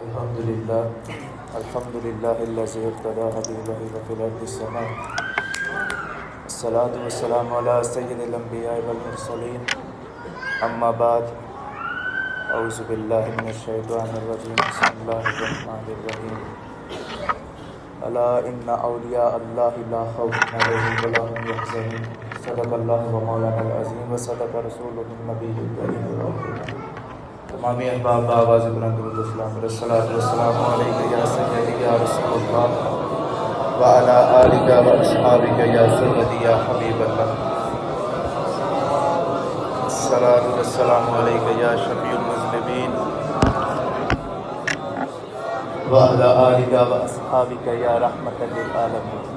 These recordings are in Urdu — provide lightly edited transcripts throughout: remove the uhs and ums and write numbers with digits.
الحمدللہ الحمدللہ الذی ارتضی حبیبہ وفی الارض السماء الصلاة والسلام علی سید الانبیاء والمرسلین اما بعد اعوذ باللہ من الشیطان الرجیم بسم اللہ الرحمن الرحیم الا ان اولیاء اللہ لا خوف علیہم ولا هم یحزنون صدق اللہ و مولانا العظیم و صدق رسولہ النبی الکریم. تمام احباب آواز بلند درود و سلام الصلاۃ والسلام علیک یا سیدی یا رسول اللہ وعلی آلک و اصحابک یا سیدی یا حبیب اللہ. الصلاۃ والسلام علیک یا شفیع المذنبین وعلی آلک و اصحابک یا رحمۃ للعالمین.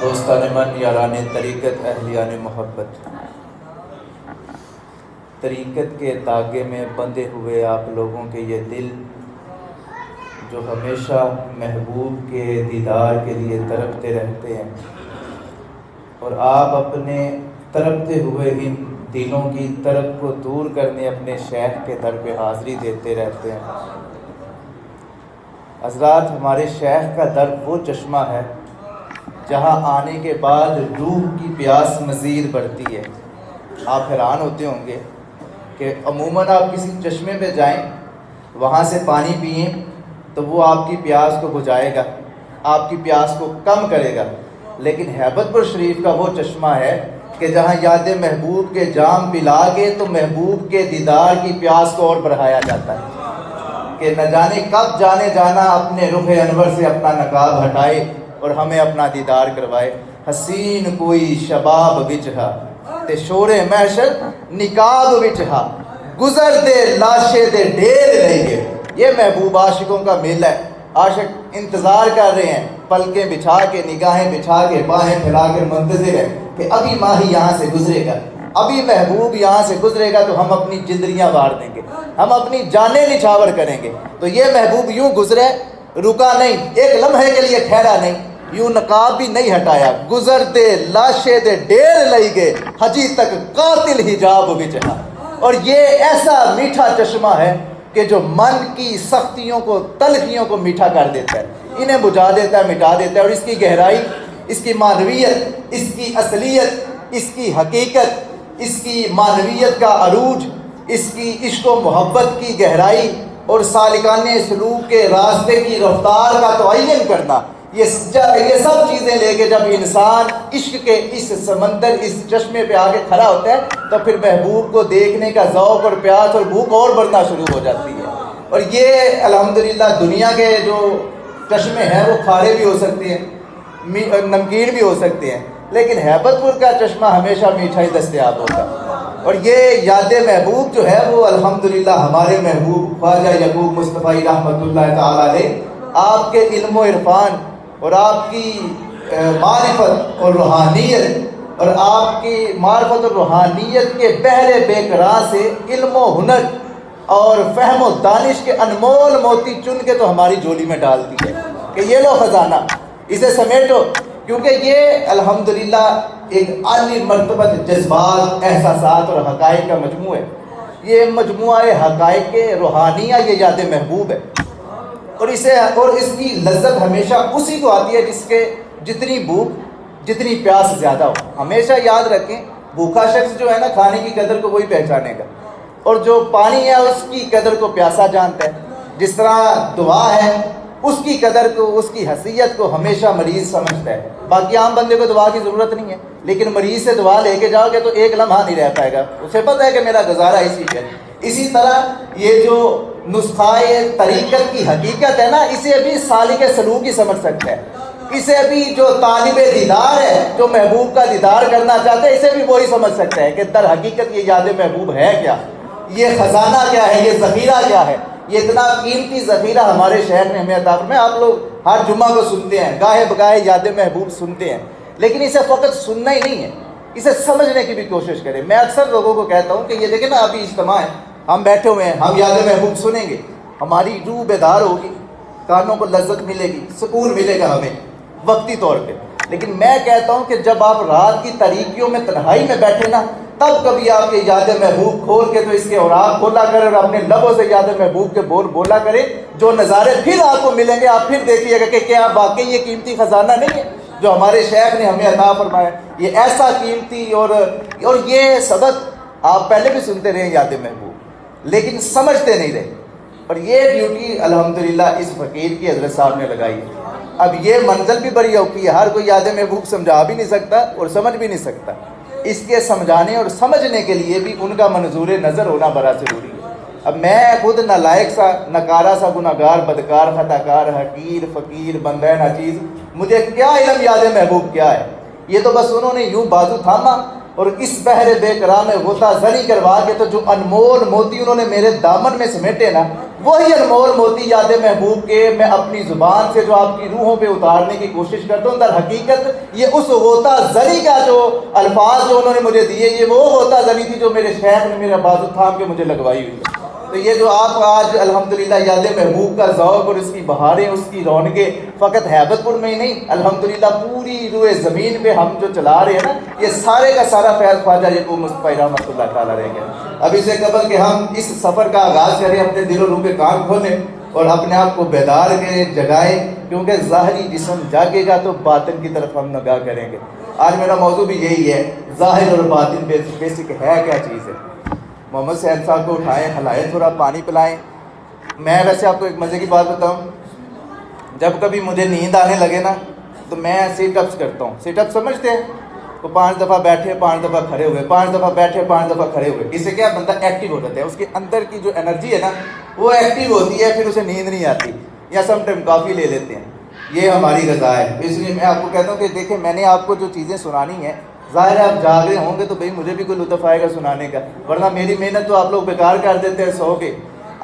دوستان من، یاران طریقت، اہلیان محبت، طریقت کے دھاگے میں بندھے ہوئے آپ لوگوں کے یہ دل جو ہمیشہ محبوب کے دیدار کے لیے تڑپتے رہتے ہیں، اور آپ اپنے تڑپتے ہوئے ان دلوں کی تڑپ کو دور کرنے اپنے شیخ کے در پہ حاضری دیتے رہتے ہیں. حضرات، ہمارے شیخ کا در وہ چشمہ ہے جہاں آنے کے بعد روح کی پیاس مزید بڑھتی ہے. آپ حیران ہوتے ہوں گے کہ عموماً آپ کسی چشمے پہ جائیں، وہاں سے پانی پئیں تو وہ آپ کی پیاس کو بجھائے گا، آپ کی پیاس کو کم کرے گا. لیکن ہیبت پور شریف کا وہ چشمہ ہے کہ جہاں یاد محبوب کے جام پلا کے تو محبوب کے دیدار کی پیاس کو اور بڑھایا جاتا ہے کہ نہ جانے کب جانے جانا اپنے رخ انور سے اپنا نقاب ہٹائے اور ہمیں اپنا دیدار کروائے. حسین کوئی شباب وچ ہا تے شور محشر نقاب وچ ہا، گزر دے لاشے دے ڈھیر لے گے. یہ محبوب عاشقوں کا میلہ ہے. عاشق انتظار کر رہے ہیں، پلکیں بچھا کے، نگاہیں بچھا کے، باہیں پھیلا کر منتظر ہیں کہ ابھی ماہی یہاں سے گزرے گا، ابھی محبوب یہاں سے گزرے گا تو ہم اپنی جندریاں وار دیں گے، ہم اپنی جانیں نچھاور کریں گے. تو یہ محبوب یوں گزرے، رکا نہیں، ایک لمحے کے لیے ٹھہرا نہیں، یوں نقاب بھی نہیں ہٹایا. گزر دے لاشے دے ڈیر لئی گے، حجی تک قاتل حجاب وچ ہا. اور یہ ایسا میٹھا چشمہ ہے کہ جو من کی سختیوں کو، تلخیوں کو میٹھا کر دیتا ہے، انہیں بجھا دیتا ہے، مٹا دیتا ہے. اور اس کی گہرائی، اس کی معنویت، اس کی اصلیت، اس کی حقیقت، اس کی معنویت کا عروج، اس کی عشق و محبت کی گہرائی اور سالکان سلوک کے راستے کی رفتار کا تعین کرنا، یہ سب چیزیں لے کے جب انسان عشق کے اس سمندر، اس چشمے پہ آ کے کھڑا ہوتا ہے تو پھر محبوب کو دیکھنے کا ذوق اور پیاس اور بھوک اور بڑھنا شروع ہو جاتی ہے. اور یہ الحمدللہ دنیا کے جو چشمے ہیں وہ کھارے بھی ہو سکتے ہیں، نمکین بھی ہو سکتے ہیں، لیکن ہیبت پور کا چشمہ ہمیشہ میٹھا ہی دستیاب ہوتا ہے. اور یہ یاد محبوب جو ہے وہ الحمدللہ ہمارے محبوب خواجہ یعقوب مصطفی رحمۃ اللہ تعالی علیہ، آپ کے علم و عرفان اور آپ کی معرفت اور روحانیت، اور آپ کی معرفت اور روحانیت کے بحر بے قرار سے علم و ہنر اور فہم و دانش کے انمول موتی چن کے تو ہماری جولی میں ڈالتی ہے کہ یہ لو خزانہ، اسے سمیٹو. کیونکہ یہ الحمدللہ ایک عالی مرتبہ جذبات، احساسات اور حقائق کا مجموعہ ہے. یہ مجموعہ حقائق روحانیہ یہ یاد محبوب ہے. اور اس کی لذت ہمیشہ اسی کو آتی ہے جس کے جتنی بھوک، جتنی پیاس زیادہ ہو. ہمیشہ یاد رکھیں، بھوکا شخص جو ہے نا، کھانے کی قدر کو وہی پہچانے گا، اور جو پانی ہے اس کی قدر کو پیاسا جانتا ہے. جس طرح دعا ہے، اس کی قدر کو، اس کی حیثیت کو ہمیشہ مریض سمجھتا ہے. باقی عام بندے کو دعا کی ضرورت نہیں ہے، لیکن مریض سے دعا لے کے جاؤ گے تو ایک لمحہ نہیں رہ پائے گا، اسے پتہ ہے کہ میرا گزارا اسی پہ. اسی طرح یہ جو نسخہ طریقت کی حقیقت ہے نا، اسے بھی سالک سلوک ہی سمجھ سکتا ہے. اسے بھی جو طالب دیدار ہے، جو محبوب کا دیدار کرنا چاہتا ہے، اسے بھی وہی سمجھ سکتا ہے کہ در حقیقت یہ یاد محبوب ہے کیا، یہ خزانہ کیا ہے، یہ ذخیرہ کیا ہے. یہ اتنا قیمتی ذخیرہ ہمارے شہر نے ہمیں عطا فرمایا. آپ لوگ ہر جمعہ کو سنتے ہیں، گاہے بگاہے یاد محبوب سنتے ہیں، لیکن اسے فقط سننا ہی نہیں ہے، اسے سمجھنے کی بھی کوشش کریں. میں اکثر لوگوں کو کہتا ہوں کہ یہ دیکھیں نا، ابھی اجتماع ہے، ہم بیٹھے ہوئے ہیں، ہم یاد محبوب سنیں گے، ہماری روح بیدار ہوگی، کانوں کو لذت ملے گی، سکون ملے گا ہمیں وقتی طور پہ. لیکن میں کہتا ہوں کہ جب آپ رات کی تاریکیوں میں تنہائی میں بیٹھے نا، تب کبھی آپ کے یاد محبوب کھول کے تو اس کے اوراق کھولا کرے اور اپنے لبوں سے یاد محبوب کے بول بولا کرے. جو نظارے پھر آپ کو ملیں گے آپ پھر دیکھیے گا کہ کیا واقعی یہ قیمتی خزانہ نہیں ہے جو ہمارے شیخ نے ہمیں عطا فرمایا. یہ ایسا قیمتی اور یہ سبق آپ پہلے بھی سنتے رہے یاد محبوب لیکن سمجھتے نہیں رہے. اور یہ ڈیوٹی الحمدللہ اس فقیر کی حضرت صاحب نے لگائی ہے. اب یہ منزل بھی بڑی اوکھی ہے, ہر کوئی یاد محبوب سمجھا بھی نہیں سکتا اور سمجھ بھی نہیں سکتا. اس کے سمجھانے اور سمجھنے کے لیے بھی ان کا منظور نظر ہونا بڑا ضروری ہے. اب میں خود نہ لائق سا نکارا سا گناہگار بدکار خطا کار حقیر فقیر بندہ ناچیز, مجھے کیا علم یاد محبوب کیا ہے. یہ تو بس انہوں نے یوں بازو تھاما اور اس بحر بے قرار میں غوطہ زنی کروا کے تو جو انمول موتی انہوں نے میرے دامن میں سمیٹے نا, وہی انمول موتی یاد محبوب کے میں اپنی زبان سے جو آپ کی روحوں پہ اتارنے کی کوشش کرتا ہوں. در حقیقت یہ اس غوطہ زنی کا جو الفاظ جو انہوں نے مجھے دیے یہ وہ غوطہ زنی تھی جو میرے شیخ نے میرا بازو تھام کے مجھے لگوائی ہوئی ہے. تو یہ جو آپ آج الحمدللہ یاد محبوب کا ذوق اور اس کی بہاریں اس کی رونقیں فقط ہیبت پور میں ہی نہیں الحمدللہ پوری روئے زمین پہ ہم جو چلا رہے ہیں نا, یہ سارے کا سارا فیض خواجہ یعقوب مصطفی رحمۃ اللہ تعالیٰ رہ گیا. اب اس سے قبل کہ ہم اس سفر کا آغاز کریں اپنے دل و روح پہ کان کھولیں اور اپنے آپ کو بیدار کریں جگائیں, کیونکہ ظاہری جسم جاگے گا تو باطن کی طرف ہم نگاہ کریں گے. آج میرا موضوع بھی یہی ہے, ظاہر اور باطن بیسک ہے کیا چیز ہے. محمد صاحب صاحب کو اٹھائیں, ہلائیں, تھوڑا پانی پلائیں. میں ویسے آپ کو ایک مزے کی بات بتاؤں, جب کبھی مجھے نیند آنے لگے نا تو میں سیٹ اپس کرتا ہوں. سیٹ اپ سمجھتے ہیں, تو 5 دفعہ بیٹھے 5 دفعہ کھڑے ہوئے 5 دفعہ بیٹھے 5 دفعہ کھڑے ہوئے. اس سے کیا بندہ ایکٹیو ہو جاتا ہے, اس کے اندر کی جو انرجی ہے نا وہ ایکٹیو ہوتی ہے, پھر اسے نیند نہیں آتی. یا سم ٹائم کافی لے لیتے ہیں. یہ ہماری غذا ہے. اس لیے میں آپ کو کہتا ہوں کہ دیکھیں میں نے آپ کو جو چیزیں سنانی ہیں ظاہر ہے آپ جاگ رہے ہوں گے تو بھئی مجھے بھی کوئی لطف آئے گا سنانے کا, ورنہ میری محنت تو آپ لوگ بیکار کر دیتے ہیں سو کے.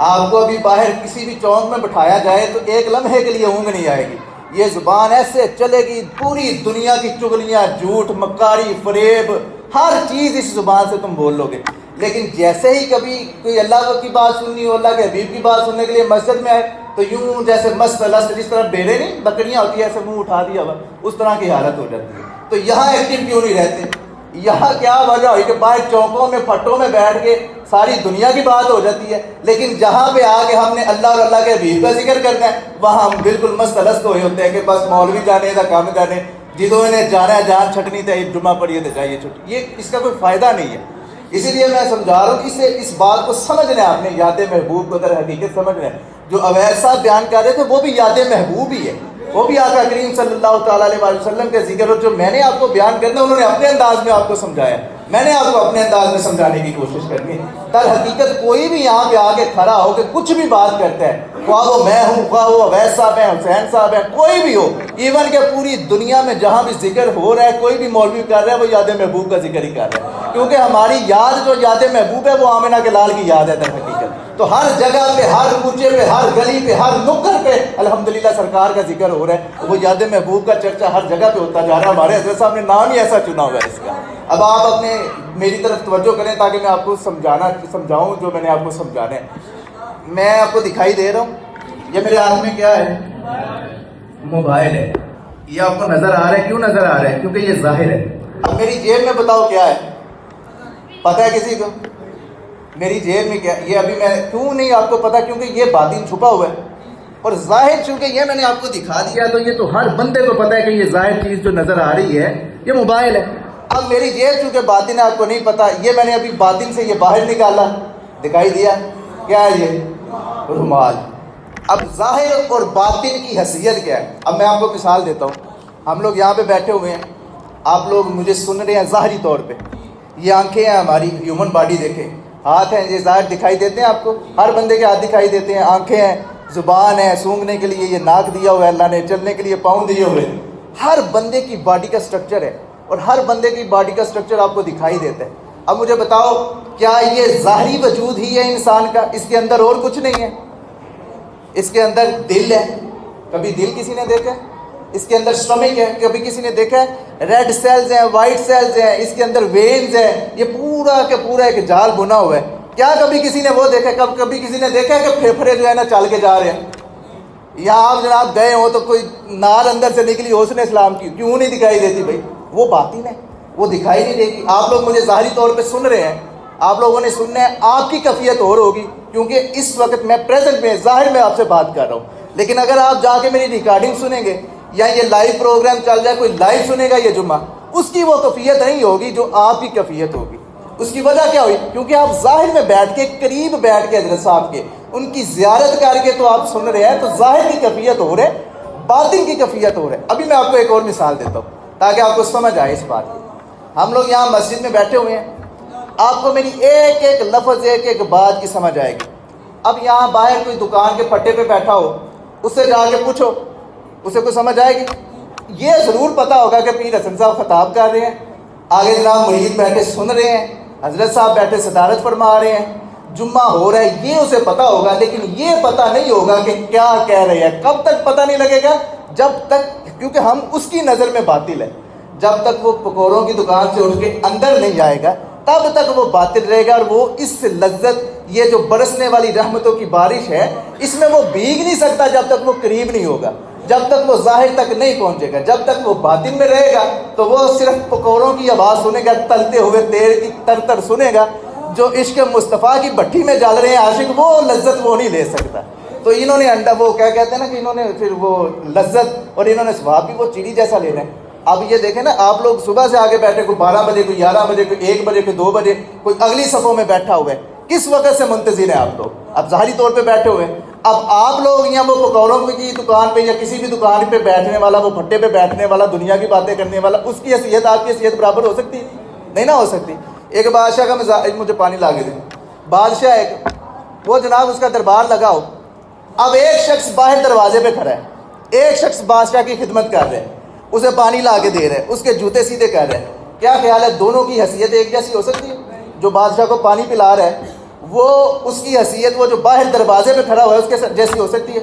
آپ کو ابھی باہر کسی بھی چوک میں بٹھایا جائے تو ایک لمحے کے لیے اونگ نہیں آئے گی. یہ زبان ایسے چلے گی, پوری دنیا کی چغلیاں جھوٹ مکاری فریب ہر چیز اس زبان سے تم بول لو گے. لیکن جیسے ہی کبھی کوئی اللہ کی بات سننی ہو, اللہ کے حبیب کی بات سننے کے لیے مسجد میں آئے تو یوں جیسے مست لست جس طرح بیڑے نہیں بکریاں ہوتی ہیں ایسے منہ اٹھا دیا ہوا, اس طرح کی حالت ہو جاتی ہے. تو یہاں ایکٹیو کیوں نہیں رہتے؟ یہاں کیا وجہ ہوئی کہ باہر چوکوں میں پھٹوں میں بیٹھ کے ساری دنیا کی بات ہو جاتی ہے, لیکن جہاں پہ آ کے ہم نے اللہ اور اللہ کے حبیب کا ذکر کرنا ہے وہاں ہم بالکل مستلست ہوئے ہوتے ہیں کہ بس مولوی جانے کا کام جانے, جدوں انہیں جانا ہے جان چھٹنی تھے جمعہ پڑھیے تو چاہیے چھٹی. یہ اس کا کوئی فائدہ نہیں ہے. اسی لیے میں سمجھا رہا ہوں کہ اس بات کو سمجھنا ہے, آپ نے یاد محبوب کو در حقیقت سمجھنا ہے. جو اویس صاحب بیان کر رہے تھے وہ بھی یاد محبوب ہی ہے, وہ بھی آقا کریم صلی اللہ تعالیٰ علیہ وسلم کے ذکر. اور جو میں نے آپ کو بیان کرنا انہوں نے اپنے انداز میں آپ کو سمجھایا, میں نے آپ کو اپنے انداز میں سمجھانے کی کوشش کرنی ہے. در حقیقت کوئی بھی یہاں پہ آ کے کھڑا ہو کہ کچھ بھی بات کرتا ہے, خواہ وہ میں ہوں خواہ وہ اویس صاحب ہیں حسین صاحب ہیں کوئی بھی ہو, ایون کہ پوری دنیا میں جہاں بھی ذکر ہو رہا ہے کوئی بھی مولوی کر رہا ہے وہ یاد محبوب کا ذکر ہی کر رہا ہے, کیونکہ ہماری یاد جو یاد محبوب ہے وہ آمنہ کے لال کی یاد ہے در حقیقت. تو ہر جگہ پہ ہر کوچے پہ ہر گلی پہ ہر نکڑ پہ الحمدللہ سرکار کا ذکر ہو رہا ہے, وہ یاد محبوب کا چرچا ہر جگہ پہ ہوتا جا رہا ہے. ہمارے حضرت صاحب نے نام ہی ایسا چنا ہوا ہے اس کا. اب آپ اپنے میری طرف توجہ کریں تاکہ میں آپ کو سمجھاؤں جو میں نے آپ کو سمجھانا ہے. میں آپ کو دکھائی دے رہا ہوں, یہ میرے ہاتھ میں کیا ہے؟ موبائل ہے. یہ آپ کو نظر آ رہا ہے, کیوں نظر آ رہا ہے؟ کیونکہ یہ ظاہر ہے. اب میری جیب میں بتاؤ کیا ہے, پتہ ہے کسی کو؟ میری جیب میں کیا, یہ ابھی میں کیوں نہیں آپ کو پتا, کیونکہ یہ باطن چھپا ہوا ہے اور ظاہر چونکہ یہ میں نے آپ کو دکھا دیا تو یہ تو ہر بندے کو پتا ہے کہ یہ ظاہر چیز جو نظر آ رہی ہے یہ موبائل ہے. اب میری جیب چونکہ باطن ہے آپ کو نہیں پتا, یہ میں نے ابھی باطن سے یہ باہر نکالا, دکھائی دیا کیا ہے یہ رومال. اب ظاہر اور باطن کی حیثیت کیا ہے؟ اب میں آپ کو مثال دیتا ہوں. ہم لوگ یہاں پہ بیٹھے ہوئے ہیں, آپ لوگ مجھے سن رہے ہیں ظاہری طور پہ, یہ آنکھیں ہیں ہماری ہیومن باڈی, دیکھیں ہاتھ ہیں یہ ظاہر دکھائی دیتے ہیں آپ کو, ہر بندے کے ہاتھ دکھائی دیتے ہیں, آنکھیں ہیں, زبان ہے سونگھنے کے لیے, یہ ناک دیا ہوا ہے اللہ نے, چلنے کے لیے پاؤں دیے ہوئے. ہر بندے کی باڈی کا سٹرکچر ہے اور ہر بندے کی باڈی کا سٹرکچر آپ کو دکھائی دیتا ہے. اب مجھے بتاؤ کیا یہ ظاہری وجود ہی ہے انسان کا, اس کے اندر اور کچھ نہیں ہے؟ اس کے اندر دل ہے, کبھی دل کسی نے دیکھا ہے؟ اس کے اندر سٹمک ہے, کبھی کسی نے دیکھا ہے؟ ریڈ سیلز ہیں, وائٹ سیلز ہیں, اس کے اندر وینز ہیں, یہ پورا کا پورا ایک جال بنا ہوا ہے. کیا کبھی کسی نے وہ دیکھا؟ کبھی کسی نے دیکھا ہے کہ پھیپھڑے جو ہے نا چل کے جا رہے ہیں؟ یا آپ جناب گئے ہو تو کوئی نار اندر سے نکلی حسن اسلام کی, کیوں نہیں دکھائی دیتی بھائی؟ وہ باطن ہے, وہ دکھائی نہیں دے گی. آپ لوگ مجھے ظاہری طور پہ سن رہے ہیں, آپ لوگوں نے سننا ہے, آپ کی کیفیت اور ہوگی, کیونکہ اس وقت میں پریزنٹ میں ظاہر میں آپ سے بات کر رہا ہوں. لیکن اگر آپ جا کے میری ریکارڈنگ سنیں گے یا یہ لائیو پروگرام چل جائے, کوئی لائیو سنے گا یہ جمعہ, اس کی وہ کیفیت نہیں ہوگی جو آپ کی کیفیت ہوگی. اس کی وجہ کیا ہوئی؟ کیونکہ آپ ظاہر میں بیٹھ کے, قریب بیٹھ کے حضرت صاحب کے, ان کی زیارت کر کے تو آپ سن رہے ہیں, تو ظاہر کی کیفیت ہو رہے, باطن کی کیفیت ہو رہے. ابھی میں آپ کو ایک اور مثال دیتا ہوں تاکہ آپ کو سمجھ آئے اس بات کی. ہم لوگ یہاں مسجد میں بیٹھے ہوئے ہیں, آپ کو میری ایک ایک لفظ, ایک ایک بات کی سمجھ آئے گی. اب یہاں باہر کوئی دکان کے پٹے پہ بیٹھا ہو, اس سے جا کے پوچھو, اسے کوئی سمجھ آئے گی؟ یہ ضرور پتا ہوگا کہ پیر حسن صاحب خطاب کر رہے ہیں, آگے جناب مرید بیٹھے سن رہے ہیں, حضرت صاحب بیٹھے صدارت فرما رہے ہیں, جمعہ ہو رہا ہے, یہ اسے پتا ہوگا. لیکن یہ پتا نہیں ہوگا کہ کیا کہہ رہے ہیں. کب تک پتا نہیں لگے گا؟ جب تک, کیونکہ ہم اس کی نظر میں باطل ہے, جب تک وہ پکوڑوں کی دکان سے اٹھ کے اندر نہیں جائے گا تب تک وہ باطل رہے گا. اور وہ اس لذت, یہ جو برسنے والی رحمتوں کی بارش ہے, اس میں وہ بھیگ نہیں سکتا جب تک وہ قریب نہیں ہوگا, جب تک وہ ظاہر تک نہیں پہنچے گا. جب تک وہ باطن میں رہے گا تو وہ صرف پکوڑوں کی آواز سنے گا, تلتے ہوئے تیل کی تر تر سنے گا. جو عشق مصطفیٰ کی بھٹی میں جل رہے ہیں عاشق, وہ لذت وہ نہیں لے سکتا. تو انہوں نے انڈا, وہ کیا کہتے ہیں نا کہ انہوں نے پھر وہ لذت اور انہوں نے ثواب بھی وہ چیڑی جیسا لینا ہے. اب یہ دیکھیں نا, آپ لوگ صبح سے آگے بیٹھے, کوئی 12 بجے, کوئی 11 بجے, کوئی 1 بجے, کوئی 2 بجے, کوئی اگلی صفوں میں بیٹھا ہوا ہے. کس وقت سے منتظر ہیں آپ لوگ؟ اب ظاہری طور پہ بیٹھے ہوئے ہیں. اب آپ لوگ یہاں وہ پکوڑوں کی دکان پہ یا کسی بھی دکان پہ بیٹھنے والا, وہ بھٹے پہ بیٹھنے والا, دنیا کی باتیں کرنے والا, اس کی حیثیت آپ کی حیثیت برابر ہو سکتی ہے؟ نہیں نہ ہو سکتی. ایک بادشاہ کا مجھے پانی لا کے دیں. بادشاہ ایک, وہ جناب اس کا دربار لگا ہو. اب ایک شخص باہر دروازے پہ کھڑا ہے, ایک شخص بادشاہ کی خدمت کر رہے ہیں, اسے پانی لا کے دے رہے ہیں, اس کے جوتے سیدھے کر رہے ہیں. کیا خیال ہے, دونوں کی حیثیت ایک جیسی ہو سکتی ہے؟ جو بادشاہ کو پانی پلا رہا ہے, وہ اس کی حیثیت وہ جو باہر دروازے پہ کھڑا ہوا ہے اس کے جیسی ہو سکتی ہے؟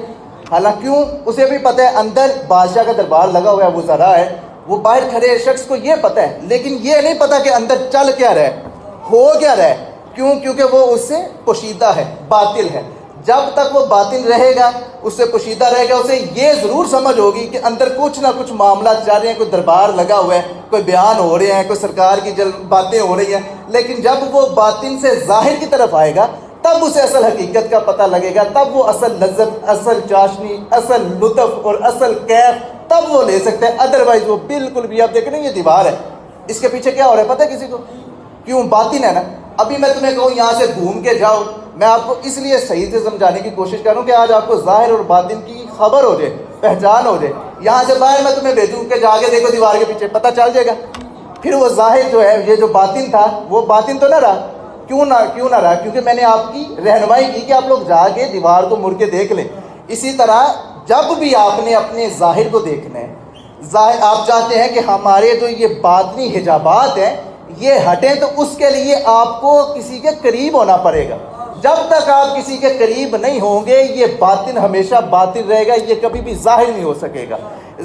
حالانکہ کیوں, اسے بھی پتہ ہے اندر بادشاہ کا دربار لگا ہوا ہے, وہ ذرا ہے, وہ باہر کھڑے شخص کو یہ پتہ ہے, لیکن یہ نہیں پتہ کہ اندر چل کیا رہا ہے, ہو کیا رہا ہے. کیوں؟ کیونکہ وہ اس سے پوشیدہ ہے, باطل ہے. جب تک وہ باطن رہے گا, اس سے پوشیدہ رہے گا, اسے یہ ضرور سمجھ ہوگی کہ اندر کچھ نہ کچھ معاملات چل رہے ہیں, کوئی دربار لگا ہوا ہے, کوئی بیان ہو رہے ہیں, کوئی سرکار کی باتیں ہو رہی ہیں. لیکن جب وہ باطن سے ظاہر کی طرف آئے گا تب اسے اصل حقیقت کا پتہ لگے گا, تب وہ اصل لذت, اصل چاشنی, اصل لطف اور اصل کیف تب وہ لے سکتا ہے. ادروائز وہ بالکل بھی, آپ دیکھیں نا یہ دیوار ہے, اس کے پیچھے کیا ہو رہا ہے پتہ ہے کسی کو؟ کیوں؟ باطن ہے نا. ابھی میں تمہیں کہوں یہاں سے گھوم کے جاؤ, میں آپ کو اس لیے صحیح سے سمجھانے کی کوشش کروں کہ آج آپ کو ظاہر اور باطن کی خبر ہو جائے, پہچان ہو جائے. یہاں سے باہر میں تمہیں بھیجوں کہ جا کے دیکھو دیوار کے پیچھے, پتہ چل جائے گا. پھر وہ ظاہر جو ہے, یہ جو باطن تھا وہ باطن تو نہ رہا. کیوں نہ رہا؟ کیونکہ میں نے آپ کی رہنمائی کی کہ آپ لوگ جا کے دیوار کو مڑ کے دیکھ لیں. اسی طرح جب بھی آپ نے اپنے ظاہر کو دیکھنا ہے, ظاہر آپ چاہتے ہیں کہ ہمارے جو یہ باطنی حجابات ہیں یہ ہٹیں, تو اس کے لیے آپ کو کسی کے قریب ہونا پڑے گا. جب تک آپ کسی کے قریب نہیں ہوں گے یہ باطن ہمیشہ باطن رہے گا, یہ کبھی بھی ظاہر نہیں ہو سکے گا.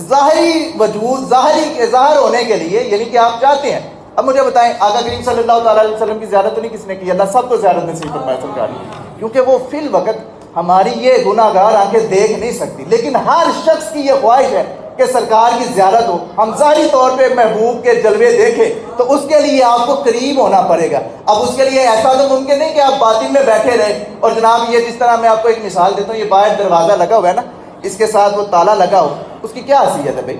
ظاہری وجود, ظاہر ہونے کے لیے, یعنی کہ آپ چاہتے ہیں, اب مجھے بتائیں آقا کریم صلی اللہ تعالیٰ علیہ وسلم کی زیارت تو نہیں کس نے کی؟ اللہ سب کو زیارت نصیب فرمائے سرکار, کیونکہ وہ فی الوقت ہماری یہ گناہ گار آنکھیں دیکھ نہیں سکتی. لیکن ہر شخص کی یہ خواہش ہے کہ سرکار کی زیارت ہو, ہم ظاہری طور پہ محبوب کے جلوے دیکھیں, تو اس کے لیے آپ کو قریب ہونا پڑے گا. اب اس کے لیے ایسا تو ممکن نہیں کہ آپ باطن میں بیٹھے رہیں اور جناب یہ جس طرح میں آپ کو ایک مثال دیتا ہوں, یہ باہر دروازہ لگا ہوا ہے نا, اس کے ساتھ وہ تالا لگا ہو, اس کی کیا حیثیت ہے بھائی؟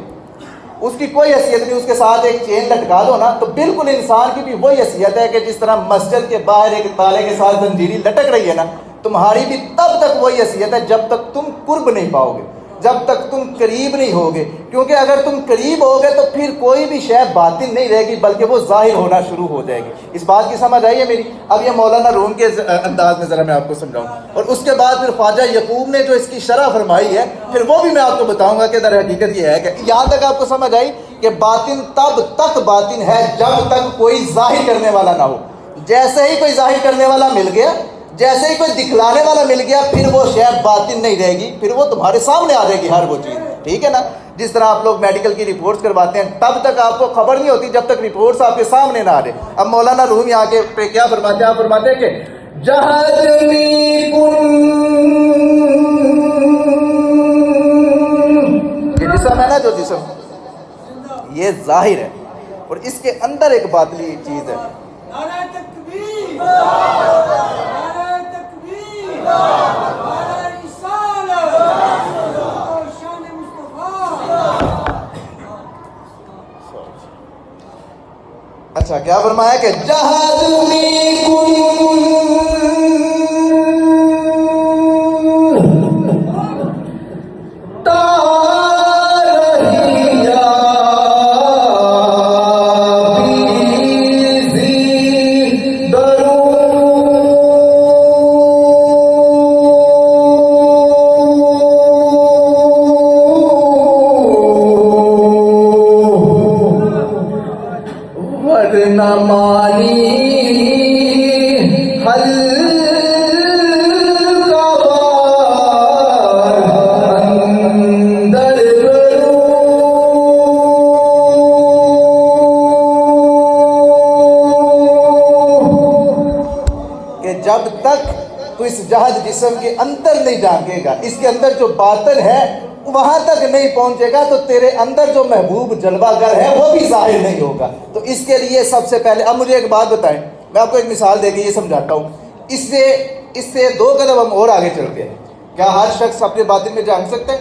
اس کی کوئی حیثیت نہیں. اس کے ساتھ ایک چین لٹکا دو نا, تو بالکل انسان کی بھی وہی حیثیت ہے کہ جس طرح مسجد کے باہر ایک تالے کے ساتھ زنجیری لٹک رہی ہے نا, تمہاری بھی تب تک وہی حیثیت ہے جب تک تم قرب نہیں پاؤ گے, جب تک تم قریب نہیں ہوگے. کیونکہ اگر تم قریب ہوگے تو پھر کوئی بھی شے باطن نہیں رہے گی بلکہ وہ ظاہر ہونا شروع ہو جائے گی. اس بات کی سمجھ آئی ہے میری؟ اب یہ مولانا روم کے انداز میں ذرا میں آپ کو سمجھاؤں, اور اس کے بعد پھر خواجہ یعقوب نے جو اس کی شرح فرمائی ہے پھر وہ بھی میں آپ کو بتاؤں گا کہ در حقیقت یہ ہے کہ یہاں تک آپ کو سمجھ آئی کہ باطن تب تک باطن ہے جب تک کوئی ظاہر کرنے والا نہ ہو. جیسے ہی کوئی ظاہر کرنے والا مل گیا, جیسے ہی کوئی دکھلانے والا مل گیا, پھر وہ شے باطن نہیں رہے گی, پھر وہ تمہارے سامنے آ جائے گی ہر وہ چیز. ٹھیک ہے نا؟ جس طرح آپ لوگ میڈیکل کی رپورٹس کرواتے ہیں, تب تک آپ کو خبر نہیں ہوتی جب تک رپورٹس آپ کے سامنے نہ آ جائے. اب مولانا روم یہاں کے پہ کیا فرماتے ہیں؟ آپ فرماتے ہیں کہ یہ جسم ہے نا, جو جسم یہ ظاہر ہے, اور اس کے اندر ایک باطلی چیز ہے. نعرہ تکبیر، نعرہ تکبیر، نعرہ رسالت، شان مصطفیٰ. اچھا کیا فرمایا کہ جہاد میں جب تک تو اس جہد جسم کے اندر نہیں جھانکے گا، اس کے اندر جو باطن ہے وہاں تک نہیں پہنچے گا، تو تیرے اندر جو محبوب جلوہ گر ہے وہ بھی ظاہر نہیں ہوگا. تو اس کے لیے سب سے پہلے اب مجھے ایک بات بتائیں، میں آپ کو ایک مثال دے کے یہ سمجھاتا ہوں. اس سے 2 قدم ہم اور آگے چلتے ہیں. کیا ہر شخص اپنے باطن میں جھانک سکتا ہے؟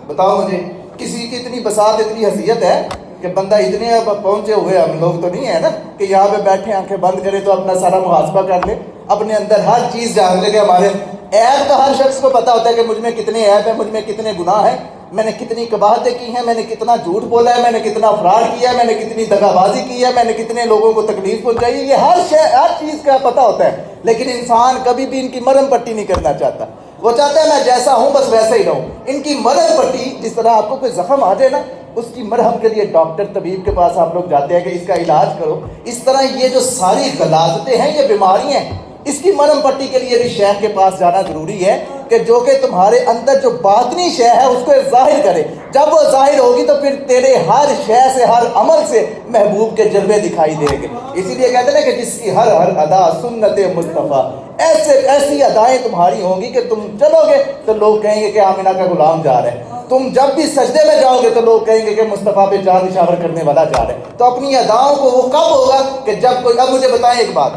بتاؤ مجھے. کسی کی اتنی بساط اتنی حیثیت ہے کہ بندہ اتنے اب پہنچے ہوئے ہم لوگ تو نہیں ہے نا کہ یہاں پہ بیٹھے آنکھیں بند کرے تو اپنا سارا محاسبہ کر لے، اپنے اندر ہر چیز جان لے. کہ ہمارے عیب تو ہر شخص کو پتہ ہوتا ہے کہ مجھ میں کتنے عیب ہیں، مجھ میں کتنے گناہ ہیں، میں نے کتنی قباحتیں کی ہیں، میں نے کتنا جھوٹ بولا ہے، میں نے کتنا فراڈ کیا ہے، میں نے کتنی دغا بازی کی ہے، میں نے کتنے لوگوں کو تکلیف پہنچائی ہے. یہ ہر چیز کا پتہ ہوتا ہے. لیکن انسان کبھی بھی ان کی مرہم پٹی نہیں کرنا چاہتا. وہ چاہتا ہے میں جیسا ہوں بس ویسا ہی رہوں. ان کی مرہم پٹی، جس طرح آپ کو کوئی زخم آ جائے نا، اس کی مرہم کے لیے ڈاکٹر طبیب کے پاس آپ لوگ جاتے ہیں کہ اس کا علاج کرو. اس طرح یہ جو ساری غلاظتیں ہیں، یہ بیماریاں ہیں، اس کی مرہم پٹی کے لیے بھی شیخ کے پاس جانا ضروری ہے کہ جو کہ تمہارے اندر جو باطنی شے ہے اس کو ظاہر کرے. جب وہ ظاہر ہوگی تو پھر تیرے ہر شے سے، ہر عمل سے محبوب کے جلوے دکھائی دیں گے. اسی لیے کہتے ہیں کہ جس کی ہر ادا سنت مصطفیٰ، ایسی ادائیں تمہاری ہوں گی کہ تم چلو گے تو لوگ کہیں گے کہ آمینہ کا غلام جا رہا ہے. تم جب بھی سجدے میں جاؤ گے تو لوگ کہیں گے کہ مصطفیٰ پہ جان نشاور کرنے والا جا رہا ہے. تو اپنی اداؤں کو وہ کب ہوگا کہ جب کوئی. اب مجھے بتائیں ایک بات.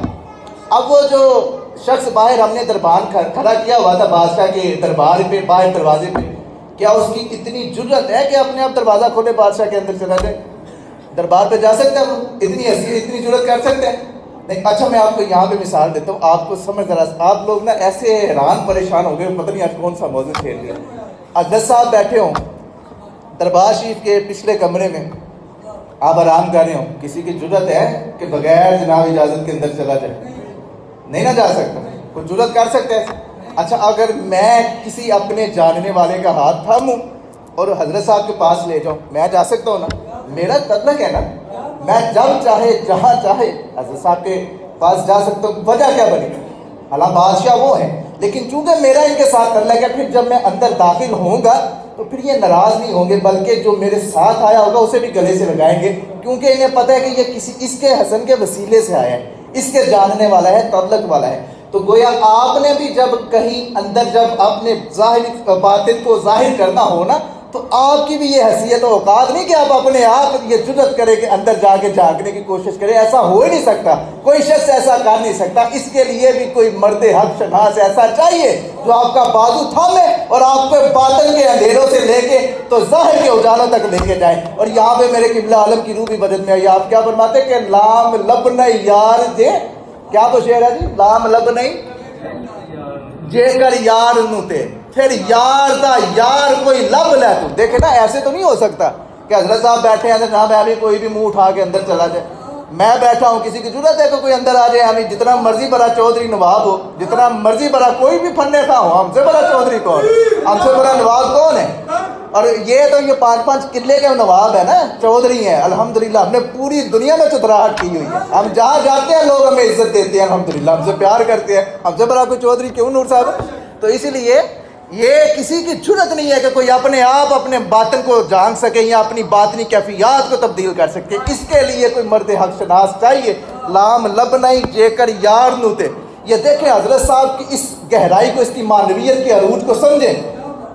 اب وہ جو شخص باہر ہم نے دربان کھڑا کیا ہوا تھا بادشاہ کے دربار پہ، باہر دروازے پہ، کیا اس کی اتنی جرت ہے کہ اپنے آپ دروازہ کھولے بادشاہ کے اندر چلا جائے؟ دربار پہ جا سکتا ہے وہ؟ اتنی حیثیت، اتنی جرت کر سکتے ہیں؟ نہیں. اچھا میں آپ کو یہاں پہ مثال دیتا ہوں، آپ کو سمجھ ذرا. آپ لوگ نا ایسے حیران پریشان ہو گئے، پتہ نہیں آج کون سا موضوع کھیل لیا. حضرت صاحب بیٹھے ہوں دربار شریف کے پچھلے کمرے میں، آپ آرام کر رہے ہوں، کسی کی جرت ہے کہ بغیر جناب اجازت کے اندر چلا جائے؟ نہیں نہ جا سکتا. کوئی جرت کر سکتا ہے؟ اچھا اگر میں کسی اپنے جاننے والے کا ہاتھ تھاموں اور حضرت صاحب کے پاس لے جاؤں، میں جا سکتا ہوں نا؟ میرا تعلق ہے نا، میں جب چاہے جہاں چاہے حضرت صاحب کے پاس جا سکتا ہوں. وجہ کیا بنی؟ حالانکہ بادشاہ وہ ہیں، لیکن چونکہ میرا ان کے ساتھ تعلق ہے، پھر جب میں اندر داخل ہوں گا تو پھر یہ ناراض نہیں ہوں گے، بلکہ جو میرے ساتھ آیا ہوگا اسے بھی گلے سے لگائیں گے، کیونکہ انہیں پتہ ہے کہ یہ اس کے حسن کے وسیلے سے آیا ہے، اس کے جاننے والا ہے، تعلق والا ہے. تو گویا آپ نے بھی جب کہیں اندر جب اپنے ظاہر باطن کو ظاہر کرنا ہو نا، تو آپ کی بھی یہ حیثیت و اوقات نہیں کہ آپ اپنے آپ یہ جرت کرے کہ اندر جا کے جھانکنے کی کوشش کرے. ایسا ہو ہی نہیں سکتا، کوئی شخص ایسا کر نہیں سکتا. اس کے لیے بھی کوئی مرد حق شناس ایسا چاہیے جو آپ کا بازو تھامے اور آپ کو باطن کے اندھیروں سے لے کے تو ظاہر کے اجالوں تک لے کے جائے. اور یہاں پہ میرے قبلہ عالم کی روح بھی بدن میں آئی. آپ کیا فرماتے کہ لام لب نہیں یار دے، کیا تو شعر ہے جی؟ لام لب نہیں جے کر یار نو تے، پھر یار دا یار کوئی لب لے. تو دیکھے نا، ایسے تو نہیں ہو سکتا کہ حضرت صاحب بیٹھے ہیں نہ میں بھی کوئی بھی منہ اٹھا کے اندر چلا جائے. میں بیٹھا ہوں، کسی کی ضرورت ہے کہ کوئی اندر آ جائے؟ ہمیں جتنا مرضی بڑا چودھری نواب ہو، جتنا مرضی بڑا کوئی بھی فن کا ہو، ہم سے بڑا چودھری کون؟ ہم سے بڑا نواب کون ہے؟ اور یہ تو یہ 5-5 قلعے کے نواب ہے نا، چودھری ہیں الحمدللہ. ہم نے پوری دنیا میں چتراہٹ کی ہوئی ہے. ہم جہاں جاتے ہیں لوگ ہمیں عزت دیتے ہیں الحمدللہ، ہم سے پیار کرتے ہیں. ہم سے بڑا کوئی چودھری کیوں نور صاحب؟ تو اسی لیے یہ کسی کی جرت نہیں ہے کہ کوئی اپنے آپ اپنے باطن کو جان سکے یا اپنی باطنی کیفیات کو تبدیل کر سکے. اس کے لیے کوئی مرد حق شناس چاہیے. لام لب نہیں جے کر یار نوتے. یہ دیکھیں حضرت صاحب کی اس گہرائی کو، اس کی معنویت کے عروج کو سمجھیں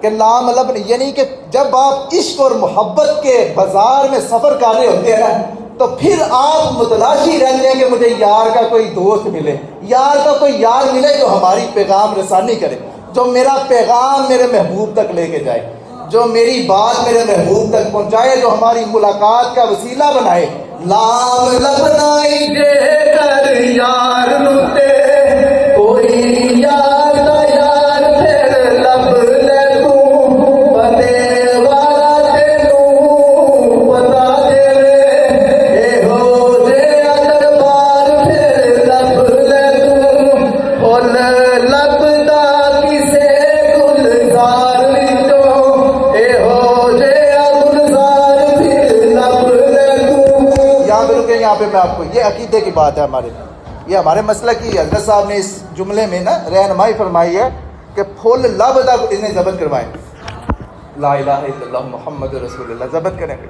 کہ لام لب نہیں، یعنی کہ جب آپ عشق اور محبت کے بازار میں سفر کر رہے ہوتے ہیں نا، تو پھر آپ متلاشی رہتے ہیں کہ مجھے یار کا کوئی دوست ملے، یار کا کوئی یار ملے جو ہماری پیغام رسانی کرے، جو میرا پیغام میرے محبوب تک لے کے جائے، جو میری بات میرے محبوب تک پہنچائے، جو ہماری ملاقات کا وسیلہ بنائے۔ لام لبنائی جے کر یار نوتے کوئی یار دا یار پھر لب لے تو بنے والا تینوں پتا دے اے ہو جے دربار پھر لب لے تو بول لب دا کسے گلزار وچوں اے ہو جے گلزار پھر لب لے تو۔ یہاں پہ رکے، یہاں پہ میں آپ کو یہ عقیدے کی بات ہے ہمارے، یہ ہمارے مسئلہ کی حضرت صاحب نے اس جملے میں نا رہنمائی فرمائی ہے کہ پھول لب تک انہیں ضبط کروائیں، لا الہ الا اللہ محمد رسول اللہ ضبط کریں گے،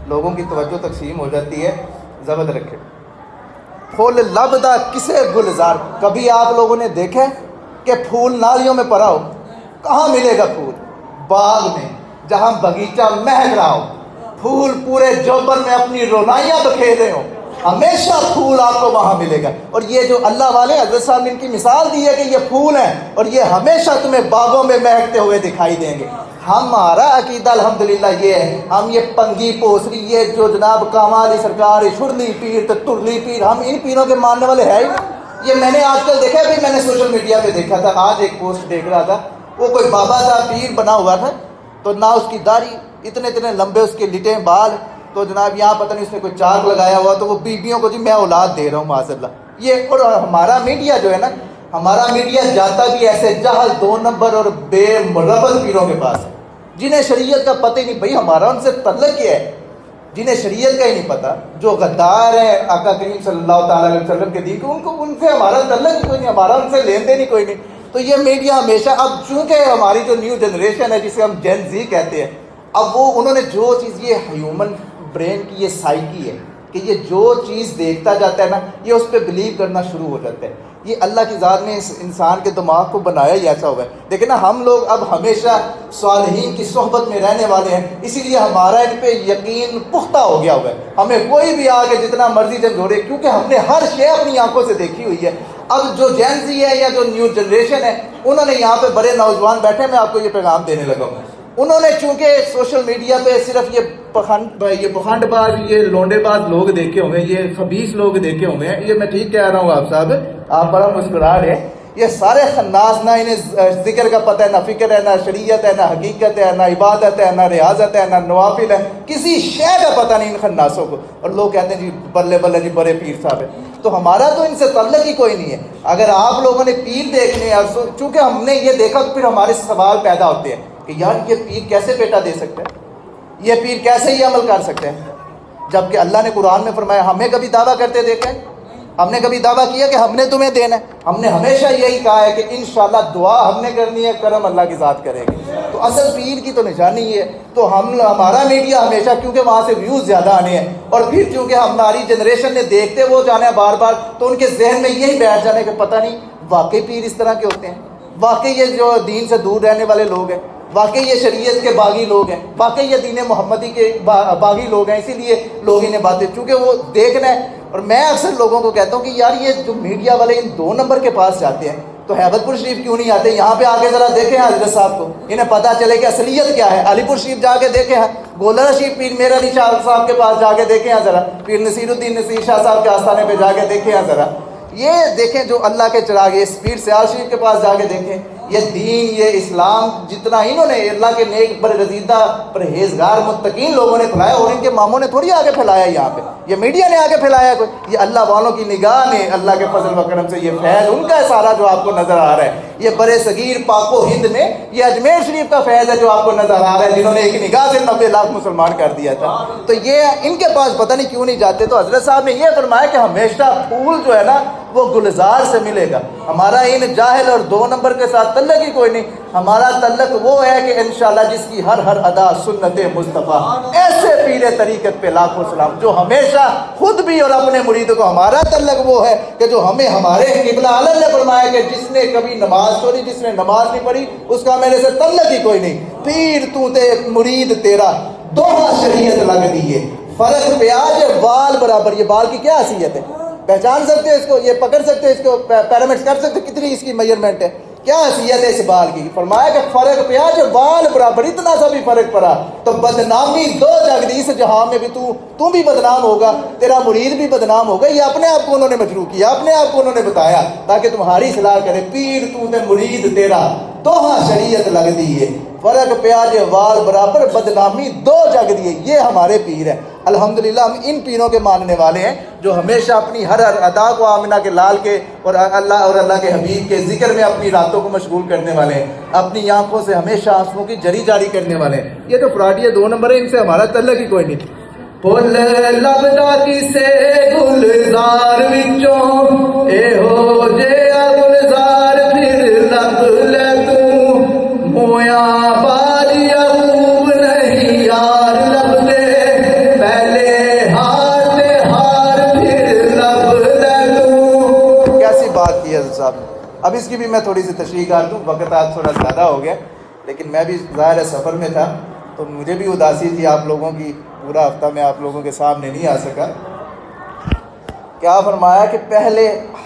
لوگوں کی توجہ تقسیم ہو جاتی ہے، ضبط رکھے۔ پھول لب دا کسے گلزار، کبھی آپ لوگوں نے دیکھا کہ پھول نالیوں میں پڑا ہو؟ کہاں ملے گا پھول؟ باغ میں، جہاں باغیچہ مہک رہا ہو، پھول پورے جوبن میں اپنی رونائیاں بکھیرے ہوں، ہمیشہ پھول آپ کو وہاں ملے گا۔ اور یہ جو اللہ والے حضرت صاحب نے ان کی مثال دی ہے کہ یہ پھول ہیں اور یہ ہمیشہ تمہیں باغوں میں مہکتے ہوئے دکھائی دیں گے۔ ہمارا عقیدہ الحمدللہ یہ ہے، ہم یہ پنگی پوسری، یہ جو جناب کامالی سرکار، شرلی پیر تو ترلی پیر، ہم ان پیروں کے ماننے والے ہیں ہی۔ یہ میں نے آج کل دیکھا، ابھی میں نے سوشل میڈیا پہ دیکھا تھا، آج ایک پوسٹ دیکھ رہا تھا، وہ کوئی بابا تھا، پیر بنا ہوا تھا، تو نہ اس کی داڑھی، اتنے اتنے لمبے اس کے لٹے بال، تو جناب یہاں پتہ نہیں اس نے کوئی چاک لگایا ہوا، تو وہ بیویوں کو جی میں اولاد دے رہا ہوں معاذ اللہ۔ یہ اور ہمارا میڈیا جو ہے نا، ہمارا میڈیا جاتا بھی ایسے جہل 2 نمبر اور بے مربت پیروں کے پاس ہے، جنہیں شریعت کا پتہ ہی نہیں، بھائی ہمارا ان سے تعلق کیا ہے، جنہیں شریعت کا ہی نہیں پتہ، جو غدار ہیں آقا کریم صلی اللہ تعالیٰ علیہ وسلم کے دین کو، ان سے ہمارا تعلق ہی کوئی نہیں، ہمارا ان سے لین دین ہی کوئی نہیں۔ تو یہ میڈیا ہمیشہ، اب چونکہ ہماری جو نیو جنریشن ہے جسے ہم جین زی کہتے ہیں، اب وہ انہوں نے جو چیز، یہ ہیومن برین کی یہ سائیکی ہے کہ یہ جو چیز دیکھتا جاتا ہے نا، یہ اس پہ بلیو کرنا شروع ہو جاتا ہے۔ یہ اللہ کی ذات نے اس انسان کے دماغ کو بنایا ہی ایسا ہوا ہے۔ لیکن نا ہم لوگ اب ہمیشہ صالحین کی صحبت میں رہنے والے ہیں، اسی لیے ہمارا ان پہ یقین پختہ ہو گیا ہوا ہے، ہمیں کوئی بھی آ کے جتنا مرضی جھنجھوڑے، کیونکہ ہم نے ہر شے اپنی آنکھوں سے دیکھی ہوئی ہے۔ اب جو جین زی ہے یا جو نیو جنریشن ہے، انہوں نے یہاں پہ بڑے نوجوان بیٹھے، میں آپ کو یہ پیغام دینے لگا ہوں، انہوں نے چونکہ سوشل میڈیا پہ صرف یہ پخنڈ باز، یہ لونڈے باز لوگ دیکھے ہوں گے، یہ خبیث لوگ دیکھے ہوں گے، یہ میں ٹھیک کہہ رہا ہوں آپ صاحب، آپ بڑا مسکرا رہے ہیں، یہ سارے خناس، نہ انہیں ذکر کا پتہ ہے، نہ فکر ہے، نہ شریعت ہے، نہ حقیقت ہے، نہ عبادت ہے، نہ ریاضت ہے، نہ نوافل ہے، کسی شے کا پتہ نہیں ان خناسوں کو، اور لوگ کہتے ہیں جی بلے بلے جی بڑے پیر صاحب ہیں۔ تو ہمارا تو ان سے تعلق ہی کوئی نہیں ہے۔ اگر آپ لوگوں نے پیر دیکھنے، چونکہ ہم نے یہ دیکھا تو پھر ہمارے سوال پیدا ہوتے ہیں کہ یار یہ پیر کیسے بیٹا دے سکتا ہے، یہ پیر کیسے یہ عمل کر سکتے ہیں، جبکہ اللہ نے قرآن میں فرمایا، ہمیں کبھی دعویٰ کرتے دیکھا ہے؟ ہم نے کبھی دعویٰ کیا کہ ہم نے تمہیں دینا ہے؟ ہم نے ہمیشہ یہی کہا ہے کہ انشاءاللہ دعا ہم نے کرنی ہے، کرم اللہ کی ذات کرے گی۔ تو اصل پیر کی تو نشانی ہے۔ تو ہمارا میڈیا ہمیشہ، کیونکہ وہاں سے ویوز زیادہ آنے ہیں، اور پھر چونکہ ہماری جنریشن نے دیکھتے وہ جانا ہے بار بار، تو ان کے ذہن میں یہی بیٹھ جانے کہ پتہ نہیں واقعی پیر اس طرح کے ہوتے ہیں، واقعی یہ جو دین سے دور رہنے والے لوگ ہیں، واقعی یہ شریعت کے باغی لوگ ہیں، واقعی یہ دین محمدی کے باغی لوگ ہیں، اسی لیے لوگ انہیں باتیں، چونکہ وہ دیکھنا ہے۔ اور میں اکثر لوگوں کو کہتا ہوں کہ یار یہ جو میڈیا والے ان 2 نمبر کے پاس جاتے ہیں تو ہیبت پور شریف کیوں نہیں آتے؟ یہاں پہ آ کے ذرا دیکھیں حضرت صاحب کو، انہیں پتہ چلے کہ اصلیت کیا ہے۔ علی پور شریف جا کے دیکھیں، گولڑا شریف پیر میر علی شاہ صاحب کے پاس جا کے دیکھیں ذرا، پیر نصیر الدین نصیر شاہ صاحب کے آستانے پہ جا کے دیکھیں ذرا، یہ دیکھیں جو اللہ کے چراغ، یہ پیر سیال شریف کے پاس جا کے دیکھیں، یہ دین، یہ اسلام جتنا انہوں نے اللہ کے نیک برگزیدہ پرہیزگار متقین لوگوں نے پھیلایا، اور ان کے ماموں نے تھوڑی آگے پھیلایا، یہاں پہ یہ میڈیا نے آگے پھیلایا کوئی، یہ اللہ والوں کی نگاہ نے، اللہ کے فضل و کرم سے یہ فیض ان کا ہے سارا جو آپ کو نظر آ رہا ہے۔ یہ برے صغیر پاک و ہند میں یہ اجمیر شریف کا فیض ہے جو آپ کو نظر آ رہا ہے، جنہوں نے ایک نگاہ سے 90 لاکھ مسلمان کر دیا تھا۔ تو یہ ان کے پاس پتہ نہیں کیوں نہیں جاتے۔ تو حضرت صاحب نے یہ فرمایا کہ ہمیشہ پھول جو ہے نا وہ گلزار سے ملے گا۔ ہمارا ان جاہل اور 2 نمبر کے ساتھ تعلق ہی کوئی نہیں، ہمارا تعلق وہ ہے کہ انشاءاللہ جس کی ہر ادا سنت مصطفیٰ، ایسے پیر طریقت پہ لاکھوں سلام، جو ہمیشہ خود بھی اور اپنے مریدوں کو، ہمارا تعلق وہ ہے کہ جو ہمیں ہمارے قبلہ عالم نے فرمایا کہ جس نے کبھی نماز چھوڑی، جس نے نماز نہیں پڑھی، اس کا میرے سے تعلق ہی کوئی نہیں۔ پیر تو تے مرید تیرا، دوہا شریعت لگ دیئے، فرق پیاز وال برابر. یہ بال کی کیا حیثیت ہے؟ پہچان سکتے ہو اس کو؟ یہ پکڑ سکتے ہو اس کو؟ پیرامٹر کر سکتے ہو کتنی اس کی میجرمنٹ ہے؟ کیا حیثیت ہے اس بال کی؟ فرمایا کہ فرق پیاز وال برابر. اتنا سا بھی فرق پڑا تو بدنامی دو جگ دی. اس جہاں میں بھی تو بھی بدنام ہوگا, تیرا مرید بھی بدنام ہوگا. یہ اپنے آپ کو انہوں نے مجروح کیا, اپنے آپ کو انہوں نے بتایا تاکہ تمہاری اصلاح کرے. پیر تو تے مرید تیرا دوہاں شریعت لگ دی ہے. فرق پیاز وال برابر, بدنامی دو جگ دیے. یہ ہمارے پیر ہیں. الحمدللہ ہم ان پیروں کے ماننے والے ہیں جو ہمیشہ اپنی ہر ادا کو آمنہ کے لال کے اور اللہ کے حبیب کے ذکر میں اپنی راتوں کو مشغول کرنے والے ہیں. اپنی آنکھوں سے ہمیشہ آنسوؤں کی جری جاری کرنے والے ہیں. یہ تو فراڈی 2 نمبر ہے, ان سے ہمارا تعلق ہی کوئی نہیں. پھول لبدا کسے گلزار وچوں اے ہو جے گلزار پھر لب لے تو مویا باجیا خوب نہیں یار لب دے پہلے ہار تے ہار پھر لب لے تو. کیسی بات کی ہے حضرت صاحب نے. اب اس کی بھی میں تھوڑی سی تشریح کر دوں. وقت آج تھوڑا زیادہ ہو گیا, لیکن میں بھی ظاہر ہے سفر میں تھا تو مجھے بھی اداسی تھی آپ لوگوں کی. پورا ہفتہ میں آپ لوگوں کے سامنے نہیں آ سکا. کیا فرمایا کہ پہلے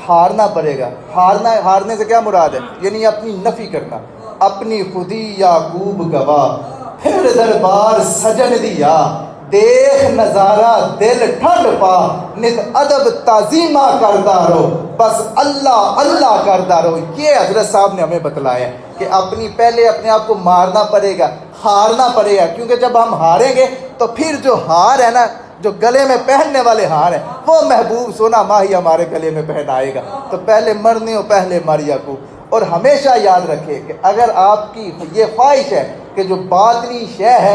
ہارنا پڑے گا. ہارنے سے کیا مراد ہے؟ یعنی اپنی نفی کرنا. اپنی خودی یعقوب گواہ پھر دربار سجن دیا دیکھ نظارہ دل ٹھنڈ پا نت ادب تعظیمہ کرتا رہو بس اللہ اللہ کرتا رہو. یہ حضرت صاحب نے ہمیں بتلایا ہے کہ پہلے اپنے آپ کو مارنا پڑے گا, ہارنا پڑے گا. کیونکہ جب ہم ہاریں گے تو پھر جو ہار ہے نا, جو گلے میں پہننے والے ہار ہیں, وہ محبوب سونا ماہی ہمارے گلے میں پہن آئے گا. تو پہلے مرنے ہو پہلے ماریا کو. اور ہمیشہ یاد رکھے کہ اگر آپ کی یہ خواہش ہے کہ جو باطنی شے ہے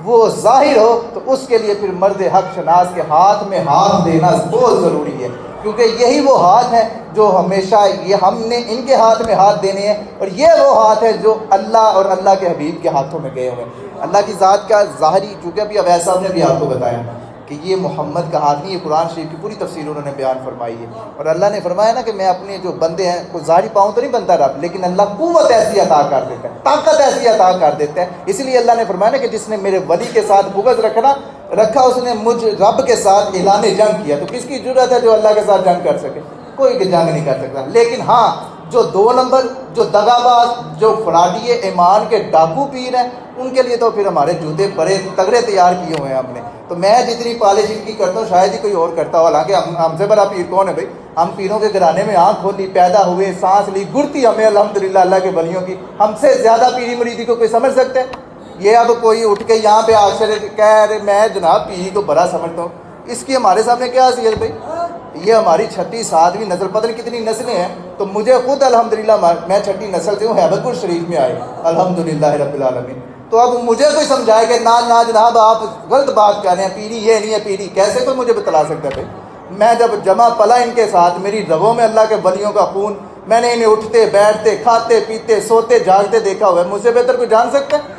وہ ظاہر ہو تو اس کے لیے پھر مرد حق شناس کے ہاتھ میں ہاتھ دینا بہت ضروری ہے. کیونکہ یہی وہ ہاتھ ہے جو ہمیشہ یہ ہم نے ان کے ہاتھ میں ہاتھ دینے ہیں, اور یہ وہ ہاتھ ہے جو اللہ اور اللہ کے حبیب کے ہاتھوں میں گئے ہوئے ہیں. اللہ کی ذات کا ظاہری, چونکہ ابھی اویس صاحب نے بھی آپ کو بتایا کہ یہ محمد کا ہاتھ نہیں, یہ قرآن شریف کی پوری تفسیر انہوں نے بیان فرمائی ہے. اور اللہ نے فرمایا نا کہ میں اپنے جو بندے ہیں کوئی ظاہری پاؤں تو نہیں بنتا رب, لیکن اللہ قوت ایسی عطا کر دیتا ہے, طاقت ایسی عطا کر دیتا ہے. اس لیے اللہ نے فرمایا نا کہ جس نے میرے ولی کے ساتھ بغض رکھا اس نے مجھ رب کے ساتھ اعلان جنگ کیا. تو کس کی ضرورت ہے جو اللہ کے ساتھ جنگ کر سکے؟ کوئی جنگ نہیں کر سکتا. لیکن ہاں جو 2 نمبر جو دغاباز جو فراڈی ایمان کے ڈاکو پیر ہیں ان کے لیے تو پھر ہمارے جوتے بڑے تگڑے تیار کیے ہوئے ہیں ہم نے. تو میں جتنی پالش ان کی کرتا ہوں شاید ہی کوئی اور کرتا ہو. حالانکہ ہم سے بڑا پیر کون ہے بھائی؟ ہم پیروں کے گھرانے میں آنکھ کھولی, پیدا ہوئے, سانس لی, گرتی ہمیں الحمدللہ اللہ کے ولیوں کی. ہم سے زیادہ پیری مریدی کو کوئی سمجھ سکتے ہیں؟ یہ اب کوئی اٹھ کے یہاں پہ آشر کہہ رہے میں جناب پیری کو بڑا سمجھتا ہوں, اس کی ہمارے سامنے کیا حیثیت بھائی؟ یہ ہماری 6 7ویں نسل, پتہ نہیں کتنی نسلیں ہیں. تو مجھے خود الحمدللہ میں 6 نسل سے ہوں, ہیبت پور شریف میں آئے الحمدللہ رب العالمین. تو اب مجھے کوئی سمجھائے کہ نہ جناب آپ غلط بات کر رہے ہیں, پیری یہ نہیں ہے. پیری کیسے کوئی مجھے بتلا سکتا ہے بھائی؟ میں جب جمع پلا ان کے ساتھ, میری رگوں میں اللہ کے ولیوں کا خون, میں نے انہیں اٹھتے بیٹھتے کھاتے پیتے سوتے جاگتے دیکھا ہوا ہے. مجھ سے بہتر کوئی جان سکتا ہے؟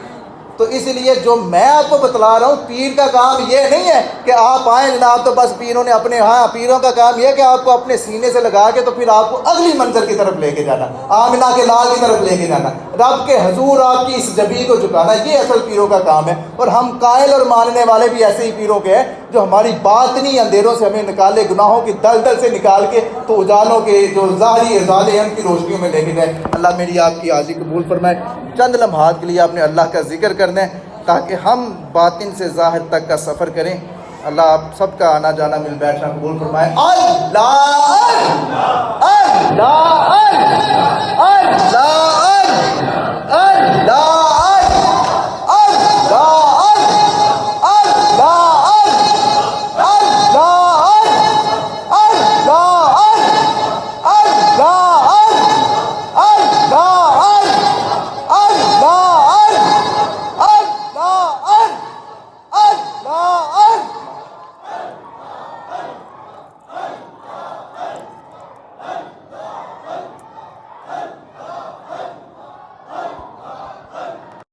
تو اس لیے جو میں آپ کو بتلا رہا ہوں, پیر کا کام یہ نہیں ہے کہ آپ آئیں جناب تو بس پیروں نے اپنے, ہاں پیروں کا کام یہ کہ آپ کو اپنے سینے سے لگا کے تو پھر آپ کو اگلی منزل کی طرف لے کے جانا, آمنہ کے لال کی طرف لے کے جانا, رب کے حضور آپ کی اس جبی کو جھکانا, یہ اصل پیروں کا کام ہے. اور ہم قائل اور ماننے والے بھی ایسے ہی پیروں کے ہیں جو ہماری باطنی اندھیروں سے ہمیں نکالے, گناہوں کی دلدل سے نکال کے تو اجالوں کے جو ظاہری اجالے ہیں ان کی روشنیوں میں لے کے جائے. اللہ میری آپ کی حاضری قبول فرمائے. چند لمحات کے لیے آپ نے اللہ کا ذکر کرنا ہے تاکہ ہم باطن سے ظاہر تک کا سفر کریں. اللہ آپ سب کا آنا جانا مل بیٹھنا قبول فرمائے. اللہ